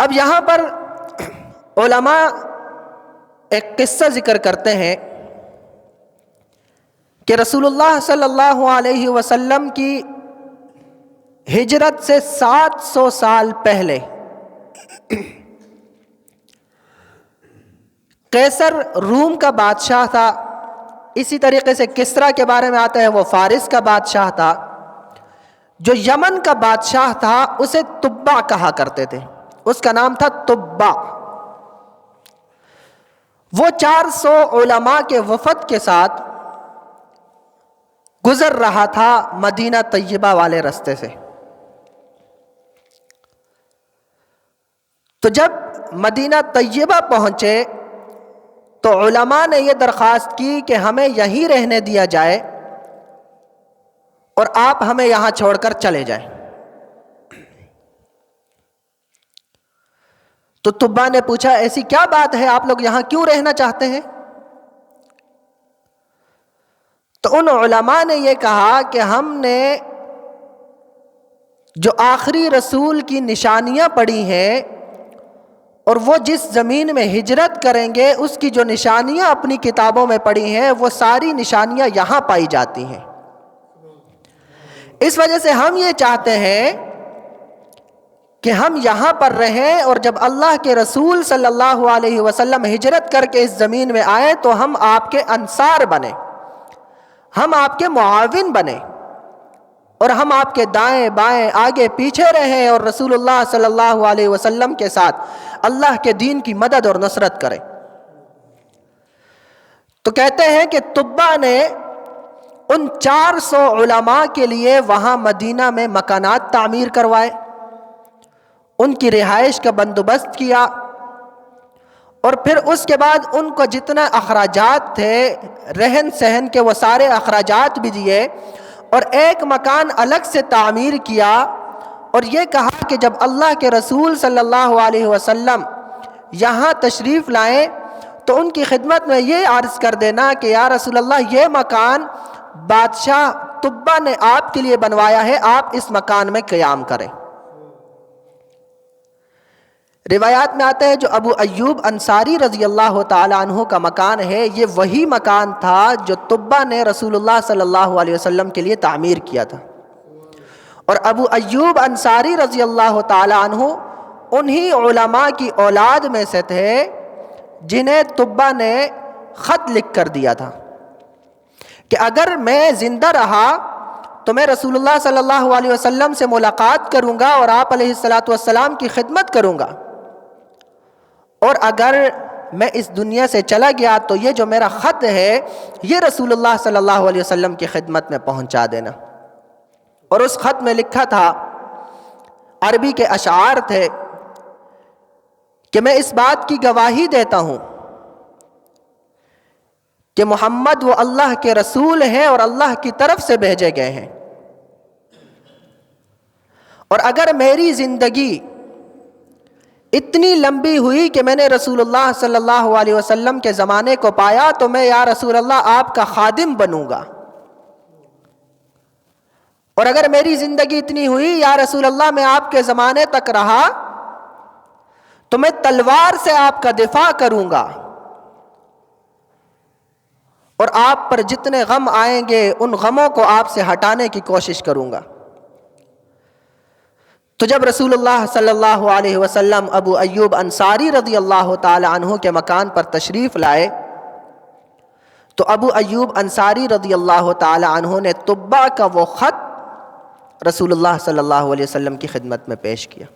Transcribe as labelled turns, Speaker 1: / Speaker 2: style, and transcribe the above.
Speaker 1: اب یہاں پر علماء ایک قصہ ذکر کرتے ہیں کہ رسول اللہ صلی اللہ علیہ وسلم کی ہجرت سے 700 سال پہلے قیصر روم کا بادشاہ تھا، اسی طریقے سے کسریٰ کے بارے میں آتا ہے، وہ فارس کا بادشاہ تھا۔ جو یمن کا بادشاہ تھا اسے تبع کہا کرتے تھے، اس کا نام تھا تبع۔ وہ 400 علماء کے وفد کے ساتھ گزر رہا تھا مدینہ طیبہ والے رستے سے۔ تو جب مدینہ طیبہ پہنچے تو علماء نے یہ درخواست کی کہ ہمیں یہیں رہنے دیا جائے اور آپ ہمیں یہاں چھوڑ کر چلے جائیں۔ تو تبع نے پوچھا ایسی کیا بات ہے، آپ لوگ یہاں کیوں رہنا چاہتے ہیں؟ تو ان علماء نے یہ کہا کہ ہم نے جو آخری رسول کی نشانیاں پڑھی ہیں اور وہ جس زمین میں ہجرت کریں گے اس کی جو نشانیاں اپنی کتابوں میں پڑھی ہیں وہ ساری نشانیاں یہاں پائی جاتی ہیں، اس وجہ سے ہم یہ چاہتے ہیں کہ ہم یہاں پر رہیں، اور جب اللہ کے رسول صلی اللہ علیہ وسلم ہجرت کر کے اس زمین میں آئے تو ہم آپ کے انصار بنیں، ہم آپ کے معاون بنیں، اور ہم آپ کے دائیں بائیں آگے پیچھے رہیں اور رسول اللہ صلی اللہ علیہ وسلم کے ساتھ اللہ کے دین کی مدد اور نصرت کریں۔ تو کہتے ہیں کہ تبع نے ان 400 علماء کے لیے وہاں مدینہ میں مکانات تعمیر کروائے، ان کی رہائش کا بندوبست کیا، اور پھر اس کے بعد ان کو جتنا اخراجات تھے رہن سہن کے وہ سارے اخراجات بھی دیے، اور ایک مکان الگ سے تعمیر کیا، اور یہ کہا کہ جب اللہ کے رسول صلی اللہ علیہ وسلم یہاں تشریف لائیں تو ان کی خدمت میں یہ عرض کر دینا کہ یا رسول اللہ یہ مکان بادشاہ تبع نے آپ کے لیے بنوایا ہے، آپ اس مکان میں قیام کریں۔ روایات میں آتا ہے جو ابو ایوب انصاری رضی اللہ تعالی عنہ کا مکان ہے، یہ وہی مکان تھا جو تبع نے رسول اللہ صلی اللہ علیہ وسلم کے لیے تعمیر کیا تھا، اور ابو ایوب انصاری رضی اللہ تعالی عنہ انہی علماء کی اولاد میں سے تھے جنہیں تبع نے خط لکھ کر دیا تھا کہ اگر میں زندہ رہا تو میں رسول اللہ صلی اللہ علیہ وسلم سے ملاقات کروں گا اور آپ علیہ السلام کی خدمت کروں گا، اور اگر میں اس دنیا سے چلا گیا تو یہ جو میرا خط ہے یہ رسول اللہ صلی اللہ علیہ وسلم کی خدمت میں پہنچا دینا۔ اور اس خط میں لکھا تھا، عربی کے اشعار تھے کہ میں اس بات کی گواہی دیتا ہوں کہ محمد وہ اللہ کے رسول ہیں اور اللہ کی طرف سے بھیجے گئے ہیں، اور اگر میری زندگی اتنی لمبی ہوئی کہ میں نے رسول اللہ صلی اللہ علیہ وسلم کے زمانے کو پایا تو میں یا رسول اللہ آپ کا خادم بنوں گا، اور اگر میری زندگی اتنی ہوئی یا رسول اللہ میں آپ کے زمانے تک رہا تو میں تلوار سے آپ کا دفاع کروں گا، اور آپ پر جتنے غم آئیں گے ان غموں کو آپ سے ہٹانے کی کوشش کروں گا۔ تو جب رسول اللہ صلی اللہ علیہ وسلم ابو ایوب انصاری رضی اللہ تعالی عنہ کے مکان پر تشریف لائے تو ابو ایوب انصاری رضی اللہ تعالی عنہ نے تبع کا وہ خط رسول اللہ صلی اللہ علیہ وسلم کی خدمت میں پیش کیا۔